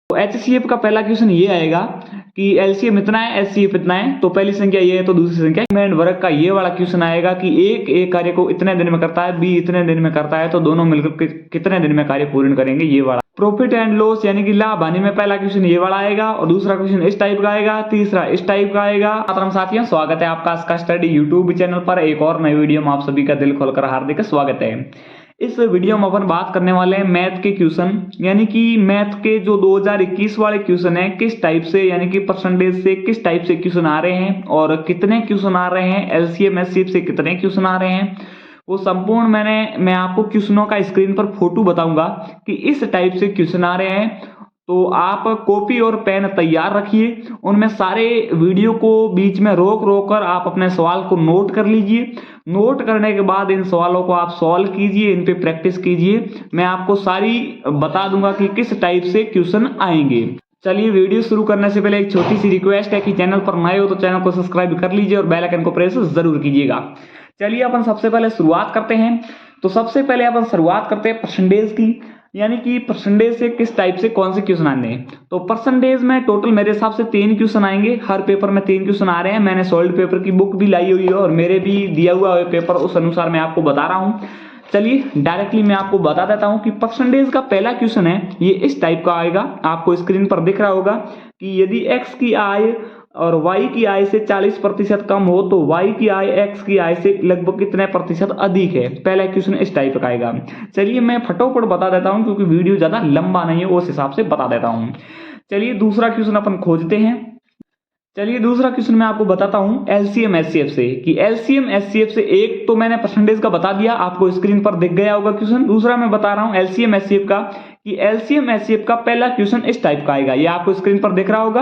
तो एचसीएफ का पहला क्वेश्चन ये आएगा कि एलसीएम इतना है, एचसीएफ इतना है, तो पहली संख्या ये है तो दूसरी संख्या एंड वर्ग का ये वाला क्वेश्चन आएगा कि एक कार्य को इतने दिन में करता है, बी इतने दिन में करता है, तो दोनों मिलकर कितने दिन में कार्य पूर्ण करेंगे, ये वाला। प्रॉफिट एंड लॉस यानी कि लाभ हानि में पहला क्वेश्चन ये वाला आएगा और दूसरा क्वेश्चन इस टाइप का आएगा, तीसरा इस टाइप का आएगा। छात्रों साथियों, स्वागत है आपका आस्का स्टडी यूट्यूब चैनल पर एक और नई वीडियो में आप सभी का दिल खोलकर हार्दिक स्वागत है। इस वीडियो में अपन बात करने वाले हैं मैथ के क्वेश्चन, यानी कि मैथ के जो 2021 वाले क्वेश्चन है किस टाइप से, यानी कि परसेंटेज से किस टाइप से क्वेश्चन आ रहे हैं और कितने क्वेश्चन आ रहे हैं, एलसीएम एचसीएफ से कितने क्वेश्चन आ रहे हैं, वो संपूर्ण मैं आपको क्वेश्चनों का स्क्रीन पर फोटो बताऊंगा कि इस टाइप से क्वेश्चन आ रहे हैं। तो आप कॉपी और पेन तैयार रखिए, उनमें सारे वीडियो को बीच में रोक कर आप अपने सवाल को नोट कर लीजिए। नोट करने के बाद इन सवालों को आप सॉल्व कीजिए, इन पे प्रैक्टिस कीजिए। मैं आपको सारी बता दूंगा कि किस टाइप से क्वेश्चन आएंगे। चलिए, वीडियो शुरू करने से पहले एक छोटी सी रिक्वेस्ट है कि चैनल पर नए हो तो चैनल को सब्सक्राइब कर लीजिए और बेल आइकन को प्रेस जरूर कीजिएगा। चलिए, अपन सबसे पहले शुरुआत करते हैं। तो सबसे पहले अपन शुरुआत करते हैं परसेंटेज की, यानी कि परसेंटेज से किस टाइप से कौन से क्वेश्चन आने हैं। तो परसेंटेज में टोटल मेरे हिसाब से 3 क्वेश्चन आएंगे, हर पेपर में 3 क्वेश्चन आ रहे हैं। मैंने सॉलिड पेपर की बुक भी लाई हुई है और मेरे भी दिया हुआ है पेपर, उस अनुसार मैं आपको बता रहा हूं। चलिए, डायरेक्टली मैं आपको बता देता हूं कि परसेंटेज का पहला क्वेश्चन है ये इस टाइप का आएगा। आपको स्क्रीन पर दिख रहा होगा कि यदि x की आय और y की आय से 40% कम हो तो y की आय x की आय से लगभग कितने प्रतिशत अधिक है। पहला क्वेश्चन इस टाइप का आएगा। चलिए, मैं फटोफट बता देता हूं क्योंकि वीडियो ज्यादा लंबा नहीं है, उस हिसाब से बता देता हूं। चलिए, दूसरा क्वेश्चन अपन खोजते हैं। चलिए, दूसरा क्वेश्चन मैं आपको बताता हूं एलसीएम एचसीएफ से, कि एलसीएम एचसीएफ से एक तो मैंने परसेंटेज का बता दिया, आपको स्क्रीन पर दिख गया होगा क्वेश्चन। दूसरा मैं बता रहा हूं एलसीएम एचसीएफ का, कि एलसीएम एचसीएफ का पहला क्वेश्चन इस टाइप का आएगा। ये आपको स्क्रीन पर दिख रहा होगा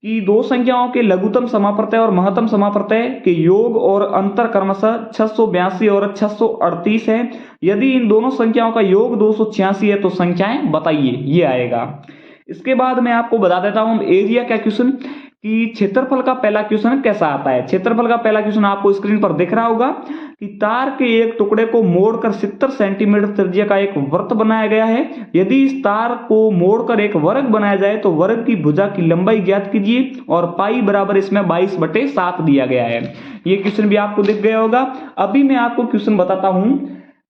कि दो संख्याओं के लघुत्तम समाप्रत्यय और महत्तम समाप्रत्यय के योग और अंतर क्रमशः 682 और 638 है। यदि इन दोनों संख्याओं का योग 286 है तो संख्याएं बताइए, ये आएगा। इसके बाद मैं आपको बता देता हूं एरिया का क्वेश्चन, कि क्षेत्रफल का पहला क्वेश्चन कैसा आता है। क्षेत्रफल का पहला क्वेश्चन आपको स्क्रीन पर दिख रहा होगा कि तार के एक टुकड़े को मोड़कर 70 सेंटीमीटर त्रिज्या का एक वृत्त बनाया गया है। यदि इस तार को मोड़कर एक वर्ग बनाया जाए तो वर्ग की भुजा की लंबाई ज्ञात कीजिए और पाई बराबर इसमें 22/7 दिया गया है। ये क्वेश्चन भी आपको दिख गया होगा। अभी मैं आपको क्वेश्चन बताता हूं,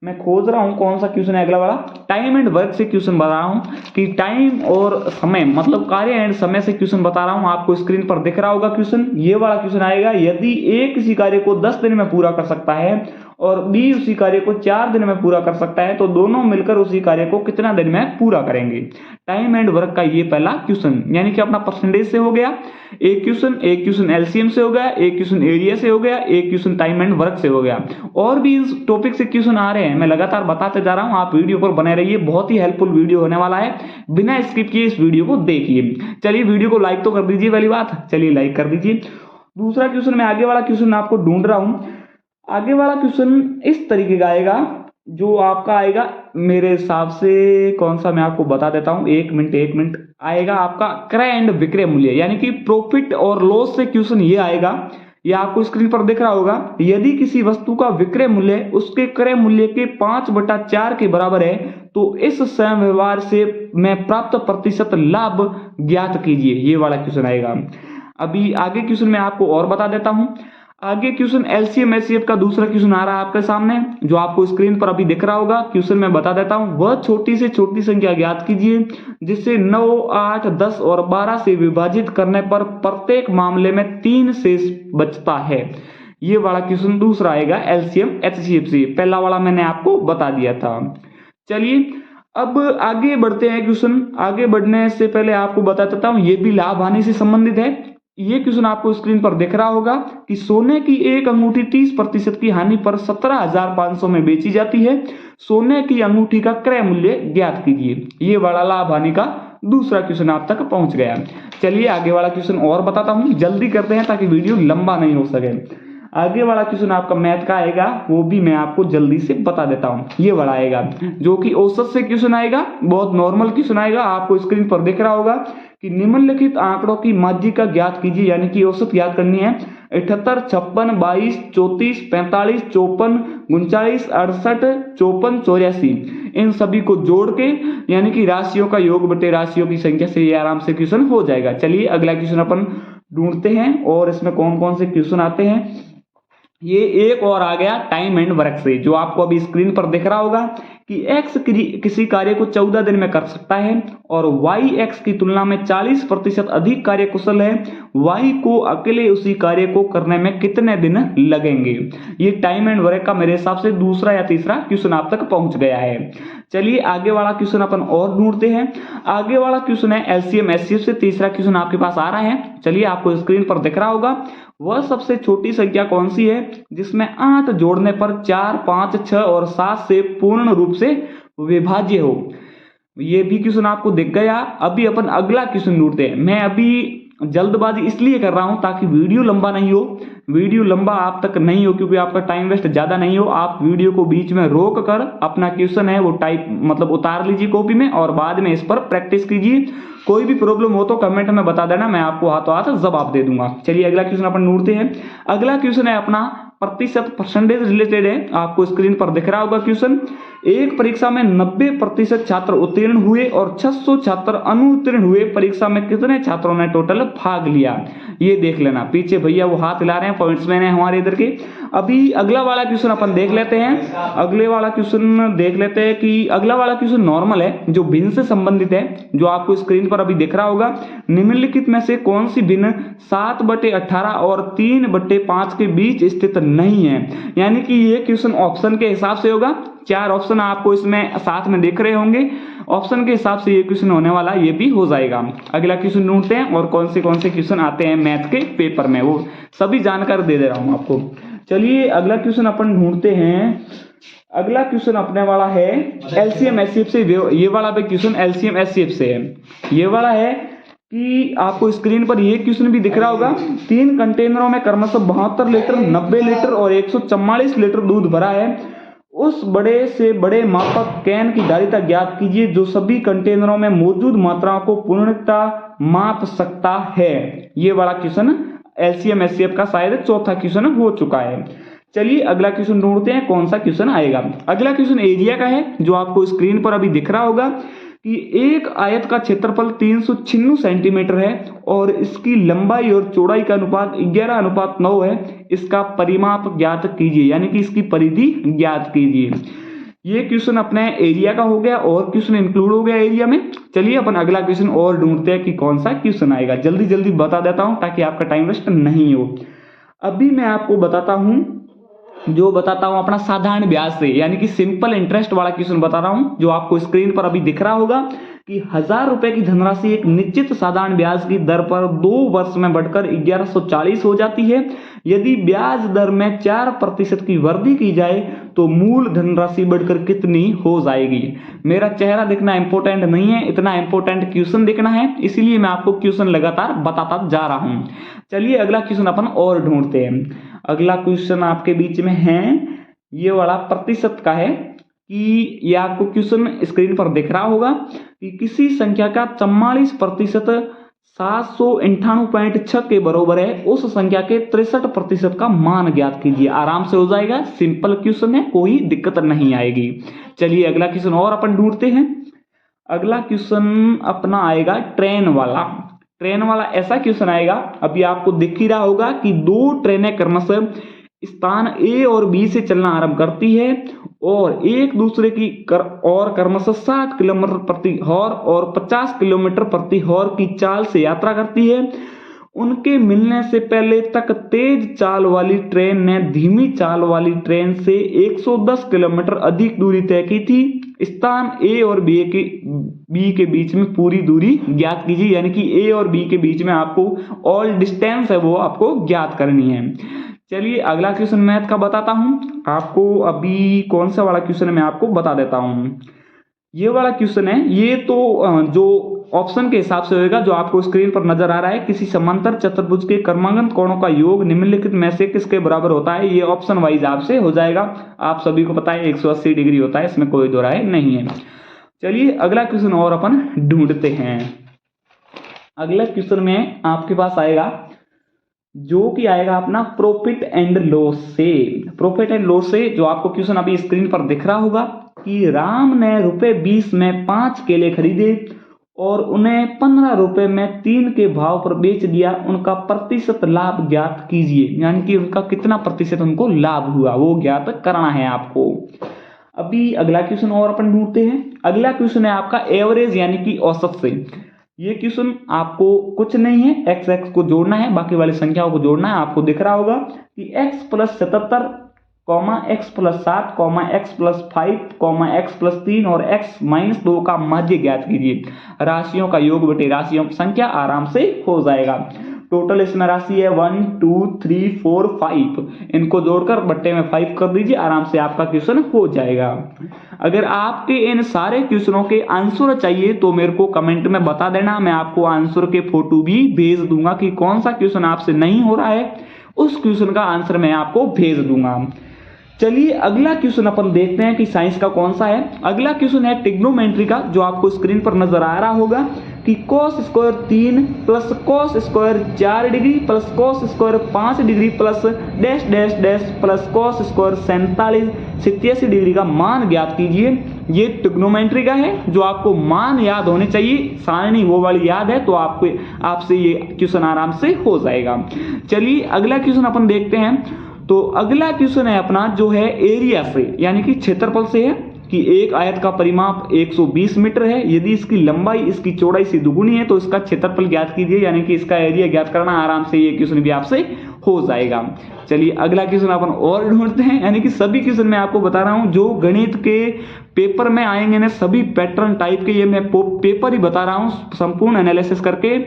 मैं खोज रहा हूं कौन सा क्वेश्चन है अगला वाला। टाइम एंड वर्क से क्वेश्चन बता रहा हूं कि टाइम और समय मतलब कार्य एंड समय से क्वेश्चन बता रहा हूं। आपको स्क्रीन पर दिख रहा होगा क्वेश्चन, ये वाला क्वेश्चन आएगा। यदि ए किसी कार्य को 10 दिन में पूरा कर सकता है और बी उसी कार्य को 4 दिन में पूरा कर सकता है तो दोनों मिलकर उसी कार्य को कितना दिन में पूरा करेंगे। टाइम एंड वर्क का ये पहला क्वेश्चन, यानी कि अपना परसेंटेज से हो गया एक क्वेश्चन एलसीएम से हो गया, एक क्वेश्चन एरिया से हो गया, एक क्वेश्चन टाइम एंड वर्क से हो गया। और भी इस टॉपिक से क्वेश्चन आ रहे हैं, मैं लगातार बताते जा रहा हूं। आप वीडियो पर बने रहिए, बहुत ही हेल्पफुल वीडियो होने वाला है, बिना स्किप किए इस वीडियो को देखिए। चलिए, वीडियो को लाइक तो कर दीजिए, पहली बात, चलिए लाइक कर दीजिए। दूसरा क्वेश्चन, मैं आगे वाला क्वेश्चन आपको ढूंढ रहा हूं। आगे वाला क्वेश्चन इस तरीके का आएगा, जो आपका आएगा मेरे हिसाब से कौन सा मैं आपको बता देता हूं, एक मिनट आएगा आपका क्रय एंड विक्रय मूल्य, यानी कि प्रॉफिट और लॉस से क्वेश्चन ये आएगा। ये आपको स्क्रीन पर दिख रहा होगा। यदि किसी वस्तु का विक्रय मूल्य उसके क्रय मूल्य के 5/4 के बराबर है तो इस स्वयं व्यवहार से में प्राप्त प्रतिशत लाभ ज्ञात कीजिए, ये वाला क्वेश्चन आएगा। अभी आगे क्वेश्चन मैं आपको और बता देता हूं। आगे क्वेश्चन एलसीएम एचसीएफ का दूसरा क्वेश्चन आ रहा है आपके सामने, जो आपको स्क्रीन पर अभी दिख रहा होगा। क्वेश्चन मैं बता देता हूं, वह छोटी से छोटी संख्या ज्ञात कीजिए जिसे 9, 8, 10 और 12 से विभाजित करने पर प्रत्येक मामले में 3 शेष बचता है। ये वाला क्वेश्चन दूसरा आएगा एलसीएम एचसीएफ से। पहला वाला मैंने आपको बता दिया था। चलिए, अब आगे बढ़ते हैं। क्वेश्चन आगे बढ़ने से पहले आपको बता देता हूं, ये भी लाभ हानि से संबंधित है। ये क्वेश्चन आपको स्क्रीन पर दिख रहा होगा कि सोने की एक अंगूठी 30% की हानि पर 17,500 में बेची जाती है। सोने की अंगूठी का क्रय मूल्य ज्ञात कीजिए। ये बड़ा लाभ हानि का दूसरा क्वेश्चन आप तक पहुंच गया। चलिए, आगे वाला क्वेश्चन और बताता हूं, जल्दी करते हैं ताकि वीडियो लंबा नहीं हो सके। आगे वाला क्वेश्चन आपका मैथ का आएगा, वो भी मैं आपको जल्दी से बता देता हूं। ये वाला आएगा जो कि औसत से क्वेश्चन आएगा, बहुत नॉर्मल क्वेश्चन आएगा। आपको स्क्रीन पर दिख रहा होगा कि निम्नलिखित आंकड़ों की माध्यिका ज्ञात कीजिए, यानी कि औसत ज्ञात करनी है। 78, 56, 22, 34, 45, 54, 39, 68, 54, 84 इन सभी को जोड़ के यानी कि राशियों का योग बटे राशियों की संख्या से ये आराम से क्वेश्चन हो जाएगा। चलिए अगला क्वेश्चन अपन ढूंढते हैं और इसमें कौन कौन से क्वेश्चन आते हैं। ये एक और आ गया टाइम एंड वर्क से, जो आपको अभी स्क्रीन पर दिख रहा होगा कि x किसी कार्य को 14 दिन में कर सकता है और y x की तुलना में 40% अधिक कार्य कुशल है, y को अकेले उसी कार्य को करने में कितने दिन लगेंगे। ये टाइम एंड वर्क का मेरे हिसाब से दूसरा या तीसरा क्वेश्चन आप तक पहुंच गया है। चलिए आगे वाला क्वेश्चन अपन और ढूंढते हैं। आगे वाला क्वेश्चन है एलसीएम एचसीएफ से, तीसरा क्वेश्चन आपके पास आ रहा है। चलिए आपको स्क्रीन पर दिख रहा होगा, वह सबसे छोटी संख्या कौन सी है जिसमें 8 जोड़ने पर 4, 5, 6 और 7 से पूर्ण रूप से विभाज्य हो। ये भी क्वेश्चन आपको दिख गया। अभी अपन अगला क्वेश्चन ढूंढते हैं। मैं अभी जल्दबाजी इसलिए कर रहा हूं ताकि वीडियो लंबा नहीं हो, वीडियो लंबा आप तक नहीं हो क्योंकि आपका टाइम वेस्ट ज्यादा नहीं हो। आप वीडियो को बीच में रोक कर अपना क्वेश्चन है वो टाइप मतलब उतार लीजिए कॉपी में और बाद में इस पर प्रैक्टिस कीजिए। कोई भी प्रॉब्लम हो तो कमेंट में बता देना, मैं आपको हाथों हाथ जवाब दे दूंगा। चलिए अगला क्वेश्चन अपन ढूंढते हैं। अगला क्वेश्चन है अपना प्रतिशत परसेंटेज रिलेटेड है। आपको स्क्रीन पर दिख रहा होगा क्वेश्चन। एक परीक्षा में 90% छात्र उत्तीर्ण हुए और 600 छात्र अनुत्तीर्ण हुए, परीक्षा में कितने छात्रों ने टोटल भाग लिया। ये देख लेना, पीछे भैया वो हाथ हिला रहे हैं, पॉइंट्स मैन है हमारे इधर के। अभी अगला वाला क्वेश्चन अपन देख लेते हैं। अगले वाला क्वेश्चन देख लेते हैं कि अगला वाला क्वेश्चन नॉर्मल है जो भिन्न से संबंधित है, जो आपको स्क्रीन पर अभी दिख रहा होगा। निम्नलिखित में से कौन सी भिन्न 7/18 और 3/5 के बीच स्थित नहीं है। यानी कि ये क्वेश्चन ऑप्शन के हिसाब से होगा। 4 ऑप्शन आपको इसमें साथ में देख रहे होंगे, ऑप्शन के हिसाब से ये क्वेश्चन होने वाला, ये भी हो जाएगा। अगला क्वेश्चन ढूंढते हैं और कौन से क्वेश्चन आते हैं मैथ के पेपर में, वो सभी जानकारी दे रहा हूं आपको। चलिए अगला क्वेश्चन अपन ढूंढते हैं। अगला क्वेश्चन अपने वाला है एलसीएम एचसीएफ से। ये वाला भी क्वेश्चन एलसीएम एचसीएफ से है। ये वाला है कि आपको स्क्रीन पर ये क्वेश्चन भी दिख रहा होगा। 3 कंटेनरों में क्रमशः 72 लीटर, 90 लीटर और 144 लीटर दूध भरा है। उस बड़े से बड़े मापक कैन की धारिता ज्ञात कीजिए जो सभी कंटेनरों में मौजूद मात्राओं को पूर्णतः माप सकता है। ये वाला क्वेश्चन एलसीएम एचसीएफ का शायद चौथा क्वेश्चन हो चुका है। चलिए अगला क्वेश्चन ढूंढते हैं कौन सा क्वेश्चन आएगा। अगला क्वेश्चन एरिया का है, जो आपको स्क्रीन पर अभी दिख रहा होगा कि एक आयत का क्षेत्रफल 396 सेंटीमीटर है और इसकी लंबाई और चौड़ाई का अनुपात 11:9 है। इसका परिमाप ज्ञात कीजिए, यानी कि इसकी परिधि ज्ञात कीजिए। ये क्वेश्चन अपने एरिया का हो गया और क्वेश्चन इंक्लूड हो गया एरिया में। चलिए अपन अगला क्वेश्चन और ढूंढते हैं कि कौन सा क्वेश्चन आएगा। जल्दी जल्दी बता देता हूं ताकि आपका टाइम वेस्ट नहीं हो। अभी मैं आपको बताता हूं अपना साधारण ब्याज से, यानी कि सिंपल इंटरेस्ट वाला क्वेश्चन बता रहा हूं, जो आपको स्क्रीन पर अभी दिख रहा होगा कि 1000 रुपए की धनराशि एक निश्चित साधारण ब्याज की दर पर 2 वर्ष में बढ़कर 1140 हो जाती है। यदि ब्याज दर में 4% की वृद्धि की जाए तो मूल धनराशि बढ़कर कितनी हो जाएगी। मेरा चेहरा दिखना इंपॉर्टेंट नहीं है, इतना इंपॉर्टेंट क्वेश्चन दिखना है, इसीलिए मैं आपको क्वेश्चन लगातार बताता जा रहा हूं। चलिए अगला क्वेश्चन अपन और ढूंढते हैं। अगला क्वेश्चन आपके बीच में है, ये वाला प्रतिशत का है कि ये आपको क्वेश्चन स्क्रीन पर दिख रहा होगा कि किसी संख्या का 44% 798.6 के बराबर है, उस संख्या के 63% का मान ज्ञात कीजिए। आराम से हो जाएगा, सिंपल क्वेश्चन है, कोई दिक्कत नहीं आएगी। चलिए अगला क्वेश्चन और अपन ढूंढते हैं। अगला क्वेश्चन अपना आएगा ट्रेन वाला। ट्रेन वाला ऐसा क्वेश्चन आएगा, अभी आपको दिख ही रहा होगा कि 2 ट्रेनें क्रमशः स्थान ए और बी से चलना आरंभ करती है और एक दूसरे की क्रमशः 60 किलोमीटर प्रति हॉर और 50 किलोमीटर प्रति हॉर की चाल से यात्रा करती है। उनके मिलने से पहले तक तेज चाल वाली ट्रेन ने धीमी चाल वाली ट्रेन से 110 किलोमीटर अधिक दूरी तय की थी। स्थान ए और बी के बीच में पूरी दूरी ज्ञात कीजिए, यानी कि ए और बी के बीच में आपको ऑल डिस्टेंस है वो आपको ज्ञात करनी है। चलिए अगला क्वेश्चन मैथ का बताता हूं आपको। अभी कौन सा वाला क्वेश्चन है मैं आपको बता देता हूं। ये वाला क्वेश्चन है, ये तो जो ऑप्शन के हिसाब से होगा, जो आपको स्क्रीन पर नजर आ रहा है। किसी समांतर चतुर्भुज के क्रमांकन कोणों का योग निम्नलिखित में से किसके बराबर होता है। ये ऑप्शन वाइज आपसे हो जाएगा, आप सभी को पता है 180 डिग्री होता है, इसमें कोई दो राय नहीं है। चलिए अगला क्वेश्चन और अपन ढूंढते हैं। अगला क्वेश्चन में आपके पास आएगा जो कि आएगा अपना प्रॉफिट एंड लॉस से। प्रॉफिट एंड लॉस से जो आपको क्वेश्चन अभी स्क्रीन पर दिख रहा होगा कि राम ने ₹20 में 5 केले खरीदे और उन्हें ₹15 में 3 के भाव पर बेच दिया, उनका प्रतिशत लाभ ज्ञात कीजिए। यानी कि उनका कितना प्रतिशत उनको लाभ हुआ वो ज्ञात करना है आपको। अभी अगला क्वेश्चन और अपन ढूंढते हैं। अगला क्वेश्चन है आपका एवरेज यानी कि औसत से। ये क्वेश्चन आपको कुछ नहीं है, एक्स एक्स को जोड़ना है, बाकी वाली संख्याओं को जोड़ना है। आपको दिख रहा होगा कि x + 77, x + 7, x + 5, x + 3 और x - 2 का माध्य ज्ञात कीजिए। राशियों का योग बटे राशियों की संख्या आराम से हो जाएगा। टोटल इसमें राशि है 1 2 3 4 5, इनको जोड़कर बट्टे में 5 कर दीजिए, आराम से आपका क्वेश्चन हो जाएगा। अगर आपके इन सारे क्वेश्चनों के आंसर चाहिए तो मेरे को कमेंट में बता देना, मैं आपको आंसर के फोटो भी भेज दूंगा कि कौन सा क्वेश्चन आपसे नहीं हो रहा है, उस क्वेश्चन का आंसर मैं आपको भेज दूंगा। चलिए अगला क्वेश्चन अपन देखते हैं कि साइंस का कौन सा है। अगला क्वेश्चन है ट्रिग्नोमेट्री का, जो आपको स्क्रीन पर नजर आ रहा होगा कि cos square 3 plus cos square 4 degree plus cos square 5 degree plus dash dash dash plus cos square 87 degree का मान ज्ञात कीजिए। ये ट्रिग्नोमेट्री का है, जो आपको मान याद होने चाहिए, सारणी वो वाली याद है तो आपसे ये क्वेश्चन आराम से हो जाएगा। चलिए अगला क्वेश्चन अपन देखते हैं। तो अगला क्वेश्चन है अपना जो है एरिया से यानी कि क्षेत्रफल से है कि एक आयत का परिमाप 120 मीटर है, यदि इसकी लंबाई इसकी चौड़ाई से दुगुनी है तो इसका क्षेत्रफल ज्ञात कीजिए, यानी कि इसका एरिया ज्ञात करना। आराम से ये क्वेश्चन भी आपसे हो जाएगा। चलिए अगला क्वेश्चन अपन और ढूंढते हैं, यानी कि सभी क्वेश्चन मैं आपको बता रहा हूं जो गणित के पेपर में आएंगे ना, सभी पैटर्न टाइप के, ये मैं पेपर ही बता रहा हूं संपूर्ण एनालिसिस करके।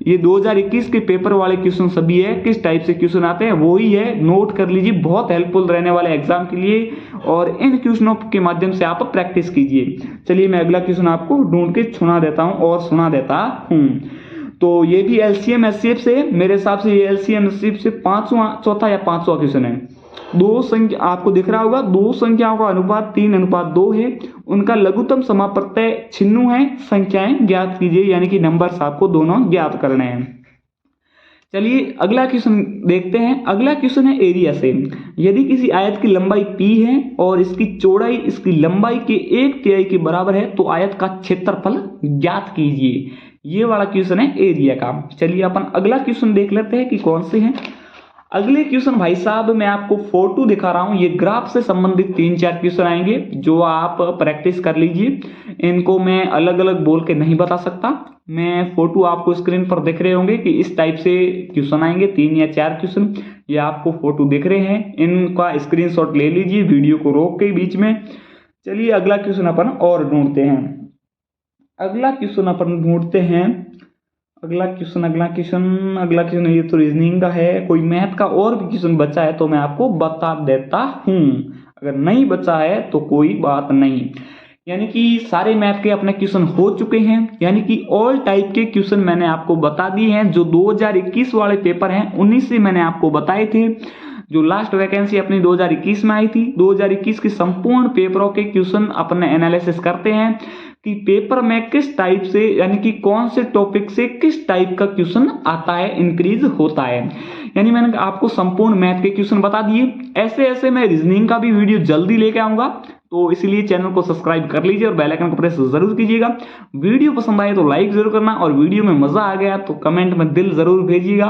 ये 2021 के पेपर वाले क्वेश्चन सभी है, किस टाइप से क्वेश्चन आते हैं वो ही है, नोट कर लीजिए, बहुत हेल्पफुल रहने वाले एग्जाम के लिए, और इन क्वेश्चनों के माध्यम से आप प्रैक्टिस कीजिए। चलिए मैं अगला क्वेश्चन आपको ढूंढ के सुना देता हूं और सुना देता हूं। तो ये भी एलसीएम एचसीएफ से, मेरे हिसाब से ये एलसीएम एचसीएफ से चौथा या पांचवा क्वेश्चन है। दो संख्या आपको दिख रहा होगा, दो संख्याओं का अनुपात 3:2 है, उनका लघुत्तम समाप्रत्यय छिन्नु है, संख्याएं ज्ञात कीजिए, यानी कि नंबर्स आपको दोनों ज्ञात करने हैं। चलिए अगला क्वेश्चन देखते हैं। अगला क्वेश्चन है एरिया से। यदि किसी आयत की लंबाई p है और इसकी चौड़ाई इसकी लंबाई के 1/3 के बराबर है तो आयत का क्षेत्रफल ज्ञात कीजिए। ये वाला क्वेश्चन है एरिया का। चलिए अपन अगला क्वेश्चन देख लेते हैं कि कौन से हैं। अगले क्वेश्चन भाई साहब मैं आपको फोटो दिखा रहा हूं, ये ग्राफ से संबंधित 3-4 क्वेश्चन आएंगे जो आप प्रैक्टिस कर लीजिए। इनको मैं अलग अलग बोल के नहीं बता सकता, मैं फोटो आपको स्क्रीन पर दिख रहे होंगे कि इस टाइप से क्वेश्चन आएंगे, 3 या 4 क्वेश्चन, ये आपको फोटो दिख रहे हैं, इनका स्क्रीनशॉट ले लीजिए वीडियो को रोक के बीच में। चलिए अगला क्वेश्चन अपन और ढूंढते हैं। अगला क्वेश्चन अपन ढूंढते हैं। अगला क्वेश्चन ये तो रीजनिंग का है। कोई मैथ का और भी क्वेश्चन बचा है तो मैं आपको बता देता हूं, अगर नहीं बचा है तो कोई बात नहीं। यानी कि सारे मैथ के अपने क्वेश्चन हो चुके हैं, यानी कि ऑल टाइप के क्वेश्चन मैंने आपको बता दिए हैं। जो 2021 वाले पेपर हैं उन्हीं से मैंने आपको बताए थे। जो लास्ट वैकेंसी अपनी 2021 में आई थी, 2021 के संपूर्ण पेपरों के क्वेश्चन अपने एनालिसिस करते हैं कि पेपर में किस टाइप से, यानी कि कौन से टॉपिक से किस टाइप का क्वेश्चन आता है, इंक्रीज होता है। यानी मैंने आपको संपूर्ण मैथ के क्वेश्चन बता दिए। ऐसे ऐसे मैं रीजनिंग का भी वीडियो जल्दी लेके आऊंगा, तो इसलिए चैनल को सब्सक्राइब कर लीजिए और बेल आइकन को प्रेस जरूर कीजिएगा। वीडियो पसंद आए तो लाइक जरूर करना, और वीडियो में मजा आ गया तो कमेंट में दिल जरूर भेजिएगा।